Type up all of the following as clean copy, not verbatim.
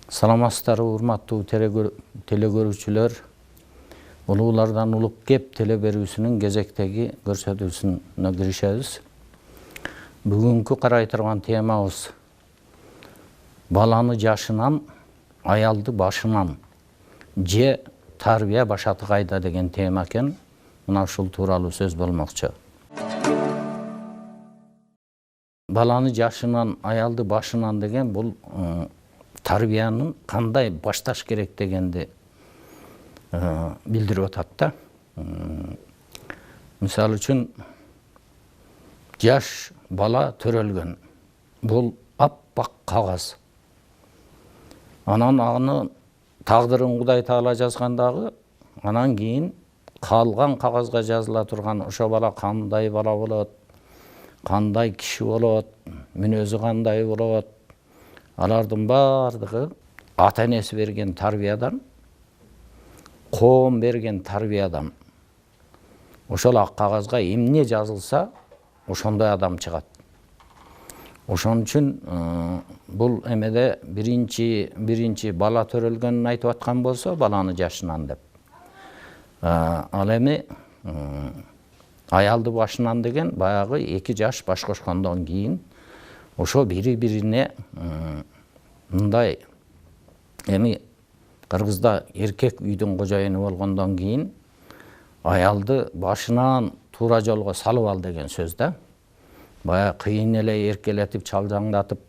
Саламатсыздарбы, урматтуу телегөрүүчүлөр. Улуулардан улуп кеп теле берүүсүнүн кезектеги көрсөтүүсүнө киришебиз. Бүгүнкү карай турган темабыз баланы жашынан, аялды башынан же тарбия башаты кайда деген тема экен. Мына ушул тууралуу сөз болмокчу. Баланы жашынан, аялды башынан деген бул тарбиянын кандай башташ керек дегенди билдирип атат да. Мисалы үчүн жаш бала төрөлгөн. Бул аппак кагаз. Анан аны тагдырын Кудай Таала жазгандагы, анан кийин калган кагазга жазыла турган ошо бала кандай бала болот, кандай киши болот, мүнөзү кандай болот, алардын бардыгы ата-энеси берген тарбиядан, коом берген тарбиядан ошол ак кагазга эмне жазылса, ошондой адам чыгат. Ошон үчүн бул эмеде биринчи бала төрөлгөнүн айтып аткан болсо, баланы жашынан деп. Ал эми аялды башынан деген баягы 2 жаш баш кошкондон кийин ошо бири-бирине мындай эми Кыргызда эркек үйдүн кожоюну болгондон кийин аялды башынан туура жолго салып ал деген сөз да. Бая кыйын эле эркелетип, чалжаңдатып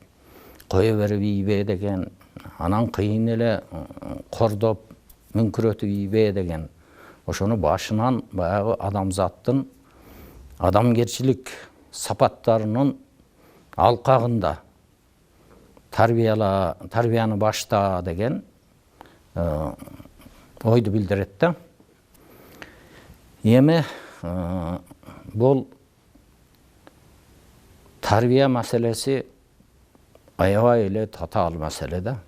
кое берип ийбе деген, анан кыйын эле кордоп, мүңкүрөтүп ийбе деген. Ошону башынан баягы адамзаттын адамгерчилик сапаттарынын алкагында тарбияны башта деген ойду билдирет да. Эми бул тарбия маселеси аябай эле татаал маселе да.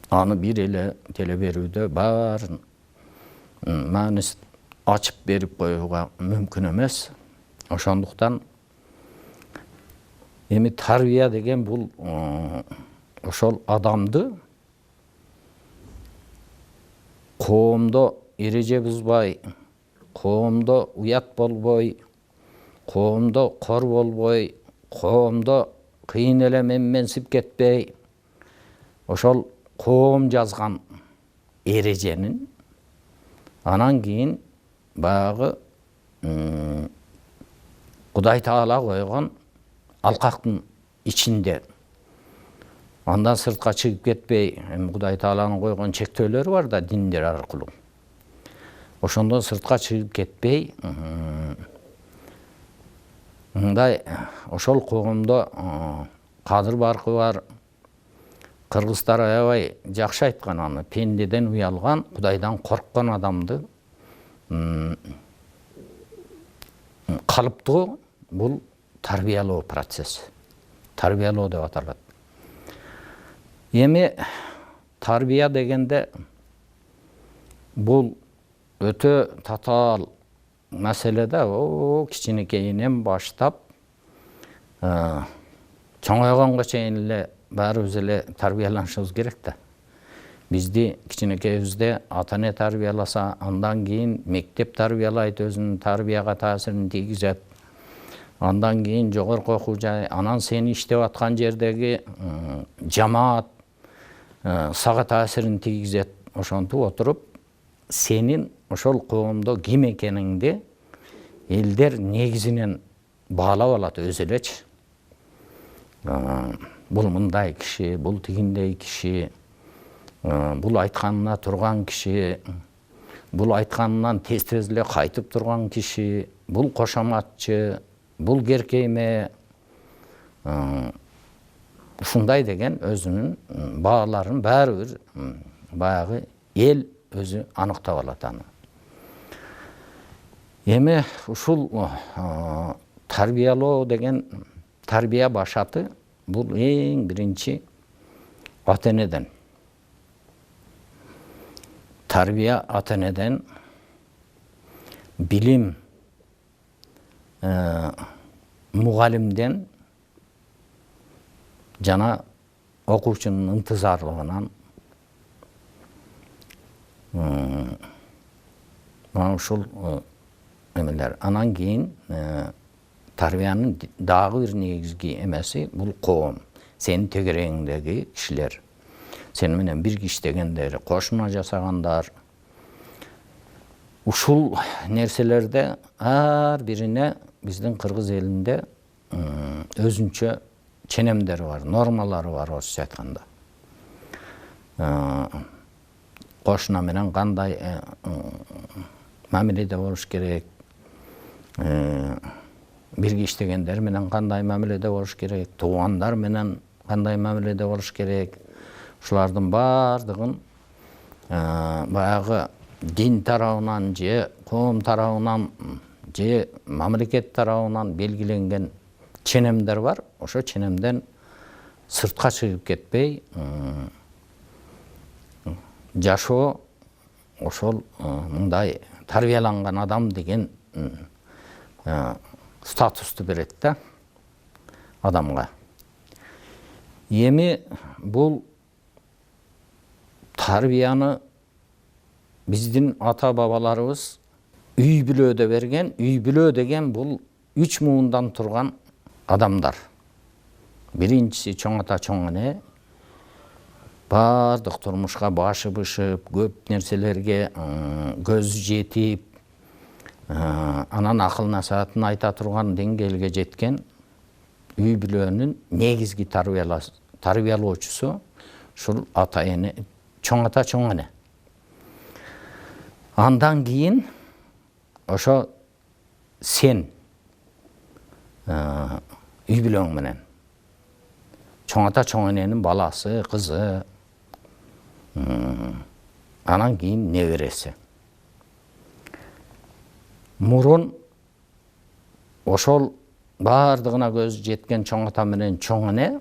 Аны бир эле теле берүүдө баарын маанисин ачып берип коюуга мүмкүн эмес. Ошондуктан эми тарбия деген бул ошол адамды коомдо эреже бузбай, коомдо уят болбой, коомдо кор болбой, коомдо кыйын эле менсип кетпей, ошол коом жазган эреженин анан кийин баягы Кудай Таала койгон алкактын ичинде андан сыртка чыгып кетпей, эми Кудай Тааланын койгон чектөөлөрү бар да диндер аркылуу. Ошондон сыртка чыгып кетпей, мындай ошол коомдо кадыр баркы бар кыргыздар аябай жакшы айткан аны, пендеден уялган, Кудайдан корккон адамды калыптуу бул тарбиялоо процесс. Тарбиялоо деп аталат. Эми тарбия дегенде бул өтө татаал маселе да. Кичинекейинен баштап чоңойгонго чейин эле баарыбыз эле тарбияланышыбыз керек да. Бизди кичинекейибизде ата-эне тарбияласа, андан кийин мектеп тарбиялайт, өзүнүн тарбияга таасирин тийгизет. Андан кийин жогорку окуу жай, анан сени иштеп аткан жердеги жамаат сага таасирин тийгизет. Ошентип отуруп, сенин ошол коомдо ким экениңди элдер негизинен баалап алат өзү элечи. Бул мындай киши, бул тигиндей киши, бул айтканына турган киши, бул айтканынан тез эле кайтып турган киши, бул кошоматчы, бул керкейме, ушундай деген өзүнүн бааларын баары бир баягы эл өзү аныктап алат аны. Эми ушул тарбиялоо деген тарбия башаты бул эң биринчи ата-энеден. Тарбия ата-энеден, билим мугалимден жана окуучунун ынтызарлыгынан мына ушул эмелер. Анан кийин тарбиянын дагы бир негизги эмеси бул коом. Сенин тегерегиңдеги кишилер. Сени менен бирге иштегендер, кошуна жасагандар. Ушул нерселерде ар бирине биздин кыргыз элинде өзүнчө ченемдери бар, нормалары бар орусча айтканда. Кошуна менен кандай мамиледе болуш керек, бирге иштегендер менен кандай мамиледе болуш керек, туугандар менен кандай мамиледе болуш керек. Ушулардын бардыгын баягы дин тарабынан же коом тарабынан же мамлекет тарабынан белгиленген ченемдер бар. Ошо ченемден сыртка чыгып кетпей жашоо ошол мындай тарбияланган адам деген статусту берет да адамга. Эми бул тарбияны биздин ата бабаларыбыз үй бүлөдө берген. Үй бүлө деген бул 3 муундан турган адамдар. Биринчиси чоң ата чоң эне, бардык турмушка башы бышып, көп нерселерге көзү жетип, анан акыл насаатын айта турган деңгээлге жеткен үй бүлөнүн негизги тарбиялоочусу ушул ата эне, чоң ата чоң эне. Андан кийин ошо сен үй бүлөң менен чоң ата чоң эненин баласы, кызы, анан кийин небереси. Мурун ошол бардыгына көзү жеткен чоң ата менен чоң эне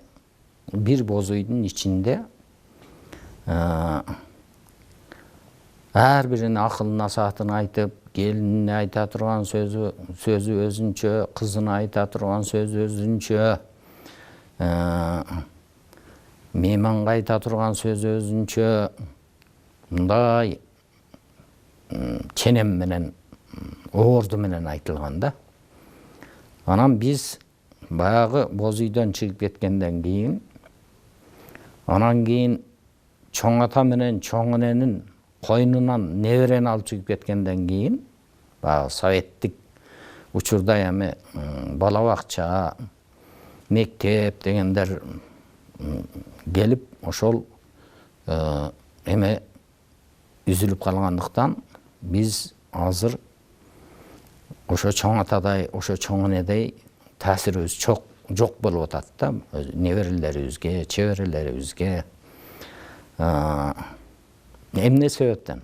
бир боз үйдүн ичинде ар бирин акыл насаатын айтып, келинине айта турган сөзү өзүнчө, кызына айта турган сөзү өзүнчө, мейманга айта турган сөзү өзүнчө, мындай ченем менен, оорду менен айтылган да. Анан биз баягы боз үйдөн чыгып кеткенден кийин, анан кийин чоң ата менен чоң эненин койнунан неберени алып чыгып кеткенден кийин, баягы советтик учурда эми бала бакча, мектеп дегендер келип ошол эме үзүлүп калгандыктан биз азыр ошо чоң атадай, ошо чоң энедей таасирибиз жок болуп атат да, неберелерибизге, чеберелерибизге. Эмне себептен?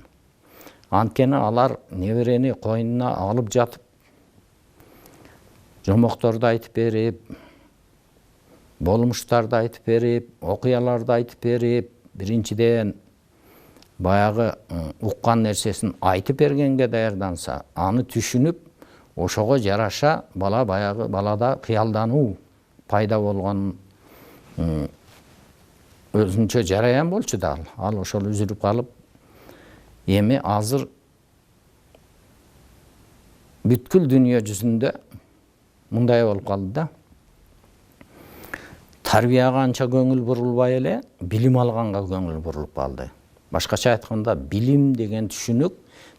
Анткени алар неберени койнуна алып жатып, жомокторду айтып берип, болмуштарды айтып берип, окуяларды айтып берип, биринчиден баягы уккан нерсесин айтып бергенге даярданса, аны түшүнүп, ошого жараша бала баягы балада кыялдануу пайда болгон өзүнчө жараян болчу да ал ошол үзүлүп калып, эми азыр бүткүл дүйнө жүзүндө мындай болуп калды да. Тарбияга анча көңүл бурулбай эле, билим алганга көңүл бурулуп калды. Башкача айтканда, билим деген түшүнүк,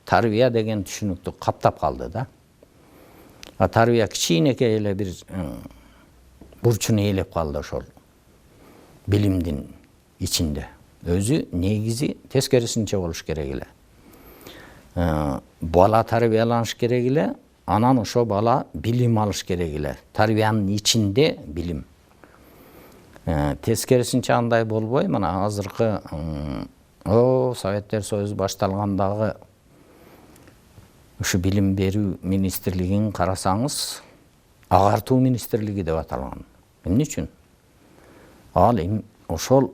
тарбия деген түшүнүктү каптап калды да. Тарбия кичинекей эле бир бурчун ээлеп калды ошол билимдин ичинде. Өзү негизи тескерисинче болуш керек эле. Бала тарбияланыш керек эле, анан ошо бала билим алыш керек эле. Тарбиянын ичинде билим. Тескерисинче андай болбой, мына азыркы Советтер Союзу башталгандагы ушу билим берүү министрлигин карасаңыз, агартуу министрлиги деп аталган. Эмне үчүн? Ал ошол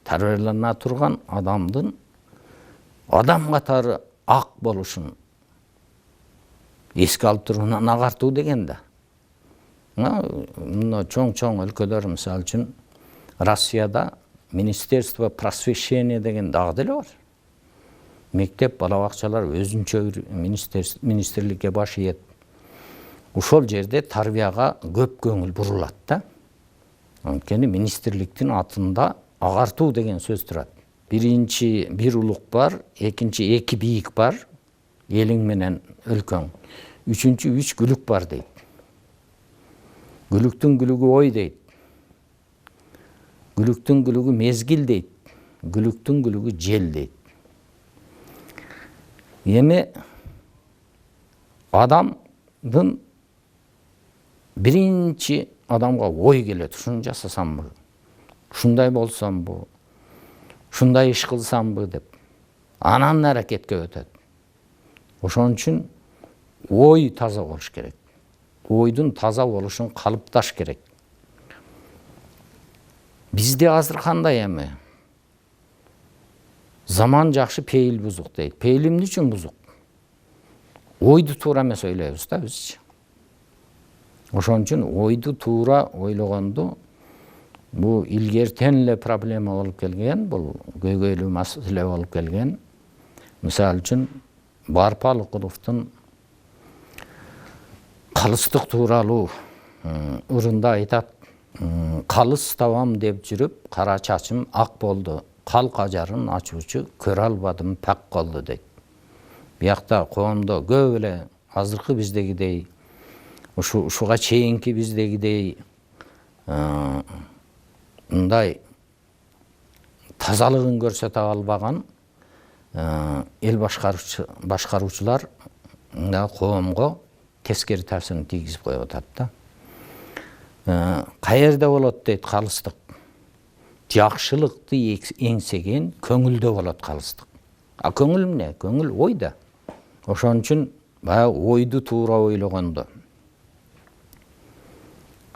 тарбиялана турган адамдын адам катары ак болушун эске алып турууна агартуу деген да. Мына чоң-чоң өлкөлөр, мисалы үчүн Россияда Министерство просвещения деген дагы деле бар. Мектеп, бала бакчалар өзүнчө министрликке баш ийет. Ошол жерде тарбияга көп көңүл бурулат да. Анткени министрликтин атында агартуу деген сөз турат. Биринчи бир улук бар, экинчи эки бийик бар, элиң менен өлкөң. Үчүнчү үч күлүк бар дейт. Күлүктүн күлүгү ой дейт. Күлүктүн күлүгү мезгил дейт. Күлүктүн күлүгү жел дейт. Эми адамдын биринчи адамга ой келет. Ушуну жасасамбы? Ушундай болсомбу? Ушундай иш кылсамбы деп. Анан аракетке өтөт. Ошон үчүн ой таза болуш керек. Ойдун таза болушун калыпташ керек. Бизде азыр кандай эми? Заман жакшы, пейил бузук дейт. Пейил эмне үчүн бузук? Ойду туура эмес ойлойбуз да бизчи. Ошон үчүн ойду туура ойлогонду бул илгертен эле проблема болуп келген, бул көйгөйлүү маселе болуп келген. Мисалы үчүн Барпалыкуловдун калыстык тууралуу ырында айтат. Калыс табам деп жүрүп, кара чачым ак болду. Кал кажарын ачуучу көрө албадым пак колду дейт. Биякта коомдо көп эле азыркы биздегидей, ушуга чейинки биздегидей мындай тазалыгын көрсөтө албаган эл башкаруучулар коомго тескери таасирин тийгизип коюп атат да. Каерде болот дейт калыстык? Жакшылыкты эңсеген көңүлдө болот калыстык. А көңүл эмне? Көңүл ойда. Ошон үчүн баягы ойду туура ойлогондо.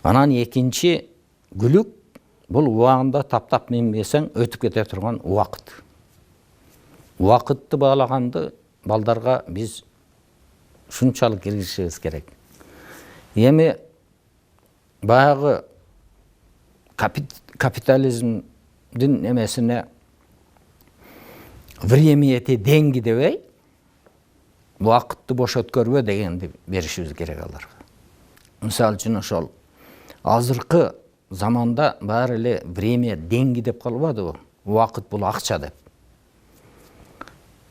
Анан экинчи күлүк бул убагында таптап минбесең өтүп кете турган убакыт. Убакытты баалаганды балдарга биз шунчалык киргизишибиз керек. Эми баягы капитализмдин эмесине время эти деньги дебей, убакытты бош өткөрбө дегенди беришибиз керек аларга. Мисалы үчүн ошол азыркы заманда баары эле время деньги деп калбадыбы? Убакыт бул акча деп.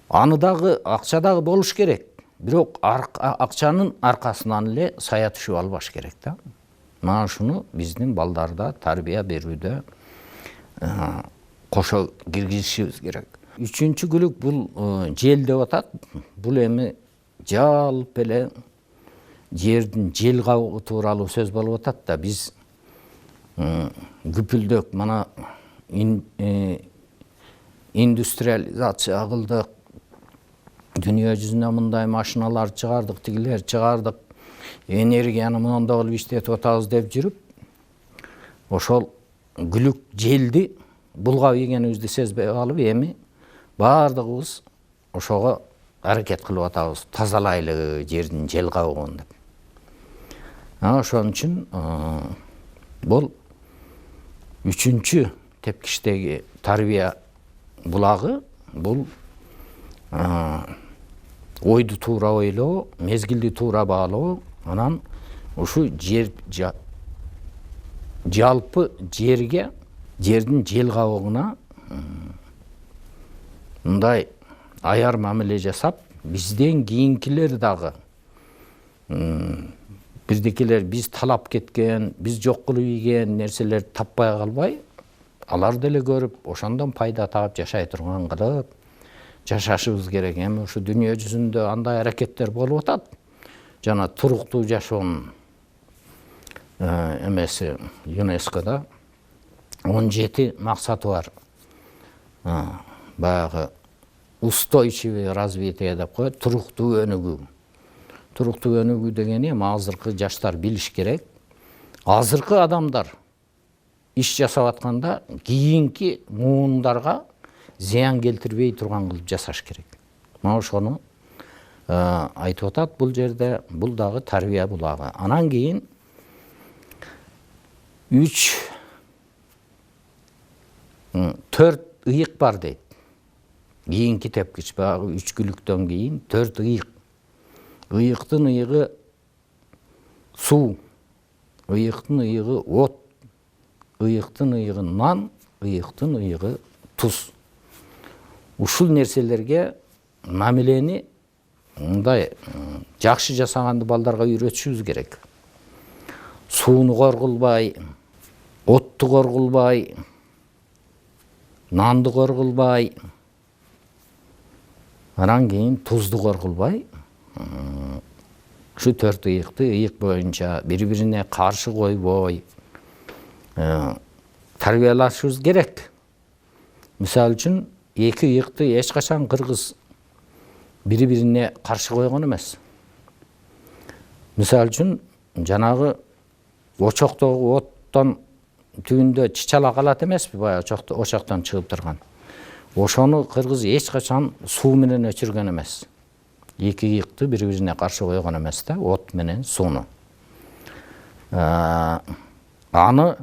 Аны дагы акча дагы болуш керек. Бирок акчанын аркасынан эле сая түшүп албаш керек да. Мана шуну биздин балдарда тарбия берүүдө кошо киргизишибиз керек. Үчүнчү күлүк бул жел деп атат. Бул эми жалпы эле жердин жел кабыгы тууралуу сөз болуп атат да. Биз күпүлдөк мана индустриализация кылдык. Дүйнө жүзүнө мындай машиналар чыгардык, тигилер чыгардык. Энергияны мындай кылып иштетип атабыз деп жүрүп, ошол күлүк желди булгап ийгенибизди сезбей калып, эми баардыгыбыз ошого аракет кылып атабыз. Тазалайлы жердин жел кабыгын деп. Ошон үчүн бул үчүнчү тепкичтеги тарбия булагы бул ойду туура ойлоо, мезгилди туура баалоо, анан ушу жер жалпы жерге, жердин жел кабыгына мындай аяр мамиле жасап, бизден кийинкилер дагы бирдикилер биз талап кеткен, биз жок кылып ийген нерселер таппай калбай, алар деле көрүп, ошондон пайда таап жашай турган кылып жашашыбыз керек. Эми ушу дүйнө жүзүндө андай аракеттер болуп атат. Жана туруктуу жашоонун эмеси ЮНЕСКОда 17 максаты бар. Баягы устойчивый развитие деп коет, туруктуу өнүгүү. Туруктуу өнүгүү дегени азыркы жаштар билиш керек. Азыркы адамдар иш жасап атканда кийинки муундарга зыян келтирбей турган кылып жасаш керек. Мына ошону айтып атат бул жерде, бул дагы тарбия булагы. Анан кийин 3 4 ıyık var deydi. Keyinki tepkich, bagı 3 gülükten keyin 4 ıyık. Iyıktın ıyığı su, ıyıktın ıyığı ot, ıyıktın ıyığı nan, ıyıktın ıyığı tuz. Uşul nerselerge mamileni мындай жакшы жасаганды балдарга үйрөтүшүбүз керек. Сууну коргулбай, отту коргулбай, нанды коргулбай, анан кийин тузду коргулбай, ушу 4 ыйыкты ыйык боюнча бири-бирине каршы койбой тарбиялашыбыз керек. Мисалы үчүн 2 ыйыкты эч качан кыргыз бири-бирине каршы койгон эмес. Мисалы үчүн жанагы очоктогу оттон түбүндө чычала калат эмеспи, баягы очоктон чыгып турган. Ошону кыргыз эч качан суу менен өчүргөн эмес. 2 ыйыкты бири-бирине каршы койгон эмес да, от менен сууну. Аны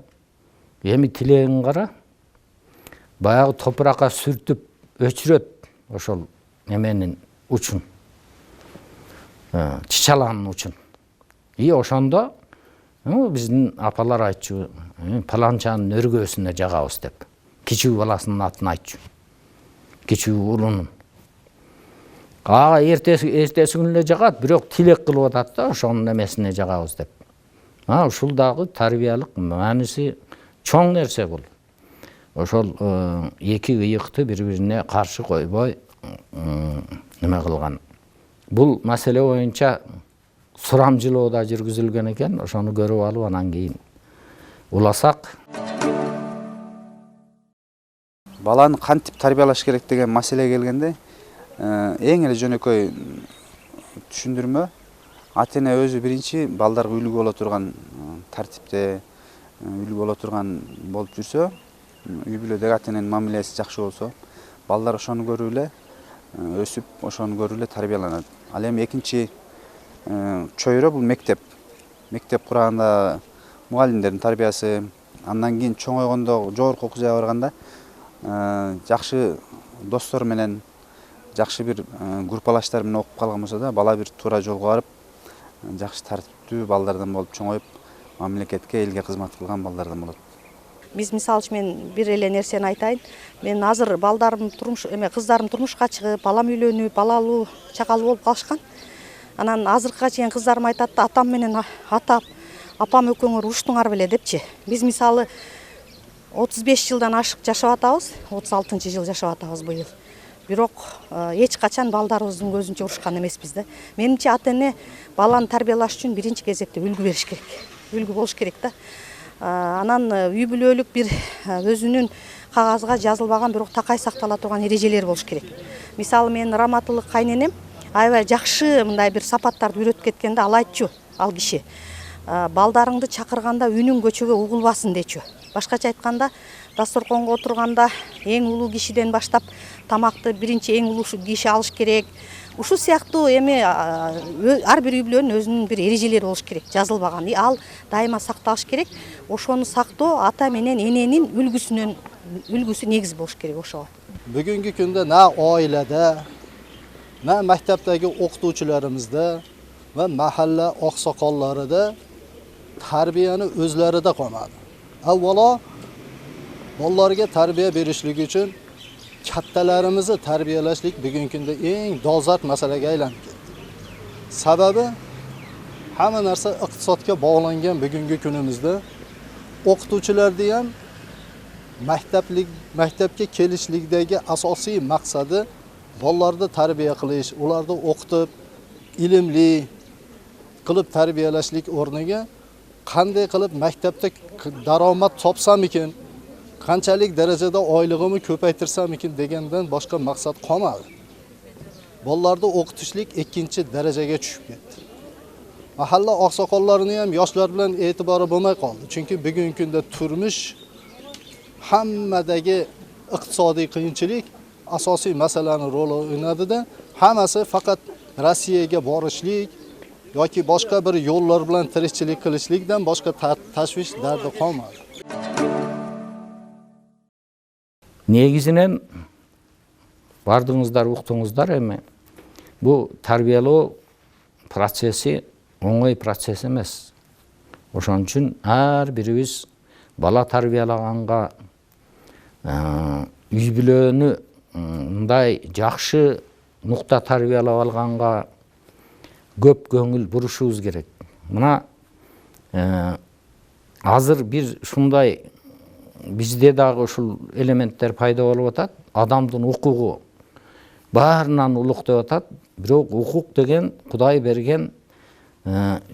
эми тилегин кара, баягы топуракка сүртүп өчүрөт ошол неменин учун, чычаланын учун. Ошондо биздин апалар айтчу, паланчанын өргөсүнө жагабыз деп. Кичүү баласынын атын айтчу. Кичүү улунун. Ага эртеси күнү эле жагат, бирок тилек кылып атат да, ошонун эмесине жагабыз деп. Ушул дагы тарбиялык мааниси чоң нерсе бул. Ошол 2 ыйыкты бири-бирине каршы койбой неме кылган. Бул маселе боюнча сурамжылоо да жүргүзүлгөн экен. Ошону көрүп алып анан кийин уласак. Баланы кантип тарбиялаш керек деген маселе келгенде, эң эле жөнөкөй түшүндүрмө ата-эне өзү биринчи балдарга үлгү боло турган тартипте, үлгү боло турган болуп жүрсө, үй бүлөдөгү ата-эненин мамилеси жакшы болсо, балдар ошону көрүп эле өсүп, ошону көрүп эле тарбияланат. Ал эми экинчи чөйрө бул мектеп. Мектеп курганда мугалимдердин тарбиясы, андан кийин чоңойгондо, жогорку окуу жайга барганда жакшы достор менен, жакшы бир группалаштар менен окуп калган болсо да, бала бир туура жолго барып, жакшы тартиптүү балдардан болуп чоңоюп, мамлекетке, элге кызмат кылган балдардан болот. Биз мисалы үчүн мен бир эле нерсени айтайын. Мен азыр балдарым кыздарым турмушка чыгып, балам үйлөнүп, балалуу, чакалуу болуп калышкан. Анан азыркыга чейин кыздарым айтат да, атам менен апам экөөңөр уруштуңар беле депчи. Биз мисалы 35 жылдан ашык жашап атабыз, 36-жыл жашап атабыз быйыл. Бирок эч качан балдарыбыздын көзүнчө урушкан эмеспиз да. Менимче ата-эне баланы тарбиялаш үчүн биринчи кезекте үлгү бериш керек. Үлгү болуш керек да. Анан үй бүлөлүк бир өзүнүн кагазга жазылбаган, бирок такай сактала турган эрежелер болуш керек. Мисалы мен раматылык кайненем аябай жакшы мындай бир сапаттарды үйрөтүп кеткенде ал айтчу, ал киши балдарыңды чакырганда үнүң көчөгө угулбасын дечү. Башкача айтканда, дасторконго отурганда эң улуу кишиден баштап тамакты биринчи эң улуу киши алыш керек. Ушул сыяктуу эми ар бир үй бүлөнүн өзүнүн бир эрежелери болуш керек, жазылбаган. Ал дайыма сакталыш керек. Ошону сактоо ата менен эненин үлгүсү негиз болуш керек ошого. Бүгүнкү күндө на oilada, na maktabdagi o'qituvchilarimizda va mahalla oqsoqollarida tarbiyani o'zlarida qolmadi. Avvalo bolalarga tarbiya berishlik uchun kattalarimizni tarbiyalashlik bugungi kunda eng dolzarb masalaga aylanib ketdi. Sababi hamma narsa iqtisodga bog'langan bugungi kunimizda o'qituvchilarni ham maktabga kelishlikdagi asosiy maqsadi bolalarni tarbiya qilish, ularni o'qitib, ilmli qilib tarbiyalashlik o'rniga qanday qilib maktabda daromad topsam ekan, qanchalik darajada oylig'imni ko'paytirsam ekan degandan boshqa maqsad qolmadi. Bolalarni o'qitishlik ikkinchi darajaga tushib ketdi. Mahalla oqsoqollarining ham yoshlar bilan e'tibori bo'lmay qoldi. Chunki bugungi kunda turmush hammadagi iqtisodiy qiyinchilik asosiy masalani rol o'ynadida, hammasi faqat Rossiyaga borishlik yoki boshqa bir yo'llar bilan tirikchilik qilishlikdan boshqa tashvish dardi qolmadi. Негизинен бардыңыздар, уктуңуздар эми. Бу тарбиялоо процесси оңой процесс эмес. Ошон үчүн ар бирибиз бала тарбиялаганга үй бүлөнү мындай жакшы нукта тарбиялап алганга көп көңүл бурушубуз керек. Мына азыр бир ушундай бизде дагы ушул элементтер пайда болуп атат. Адамдын укугу баарынан улук деп атат. Бирок укук деген Кудай берген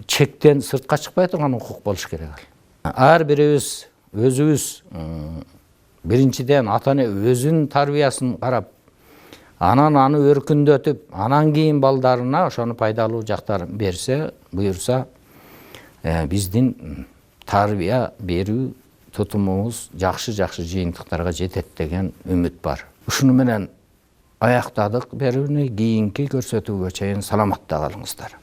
чектен сыртка чыкпай турган укук болуш керек. Ар бирибиз өзүбүз биринчиден ата-эне өзүнүн тарбиясын карап, анан аны өркүндөтүп, анан кийин балдарына ошону пайдалуу жактарын берсе, буюрса, биздин тарбия берүү тутумубуз жакшы жыйынтыктарга жетет деген үмүт бар. Ушуну менен аяктадык берүүнү, кийинки көрсөтүүгө чейин саламатта калыңыздар.